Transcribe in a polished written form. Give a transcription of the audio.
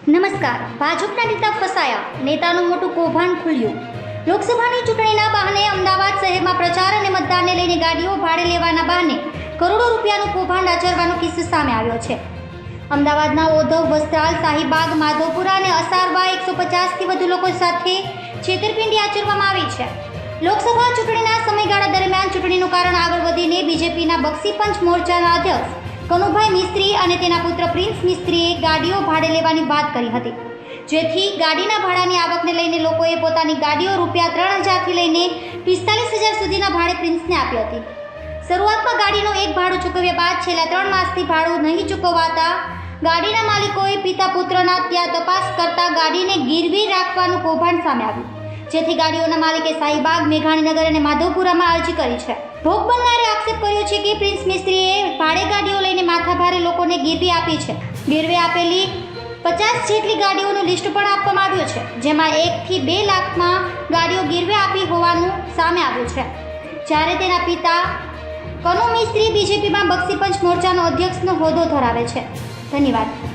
નમસ્કાર. ભાજપના નેતા ફસાયા, નેતાનું મોટું કૌભાંડ ખુલ્યું. લોકસભાની ચૂંટણીના બહાને અમદાવાદ શહેરમાં પ્રચાર અને મતદાનને લઈને ગાડીઓ ભાડે લેવાના બહાને કરોડો રૂપિયાનું કૌભાંડ આચરવાનો કિસ્સો સામે આવ્યો છે. અમદાવાદના ઓધવ, વસ્ત્રાલ, શાહીબાગ, માધવપુરા અને અસારવા 150થી વધુ લોકો સાથે છેતરપિંડી આચરવામાં આવી છે. લોકસભા ચૂંટણીના સમયગાળા દરમિયાન ચૂંટણીનું કારણ આગળ વધીને બીજેપીના બક્ષીપંચ મોરચાના અધ્યક્ષ કનુભાઈ મિસ્ત્રી અને તેના પુત્ર પ્રિન્સ મિસ્ત્રીએ ગાડીઓ ભાડે લેવાની વાત કરી હતી, જેથી ગાડીના ભાડાની આવકને લઈને લોકોએ પોતાની ગાડીઓ રૂપિયા 3000થી લઈને 45,000 સુધીના ભાડે પ્રિન્સને આપી હતી. શરૂઆતમાં ગાડીનું એક ભાડું ચૂકવ્યા બાદ છેલ્લા 3 માસથી ભાડું નહીં ચૂકવાતા ગાડીના માલિકોએ પિતા પુત્રના ત્યાં તપાસ કરતા ગાડીને ગીરવી રાખવાનું કૌભાંડ સામે આવ્યું, જેથી ગાડીઓના માલિકે શાહીબાગ, મેઘાણીનગર અને માધવપુરામાં અરજી કરી છે. ભોગ બનનારે આક્ષેપ કર્યો છે કે પ્રિન્સ મિસ્ત્રીએ ભાડે ગાડીઓ લઈને માથાભારે લોકોને ગીરવી આપી છે. ગીરવે આપેલી 50 જેટલી ગાડીઓનું લિસ્ટ પણ આપવામાં આવ્યું છે, જેમાં 1 થી 2 લાખમાં ગાડીઓ ગીરવે આપી હોવાનું સામે આવ્યું છે. જ્યારે તેના પિતા કનુ મિસ્ત્રી બીજેપીમાં બક્ષીપંચ મોરચાનો અધ્યક્ષનો હોદ્દો ધરાવે છે. ધન્યવાદ.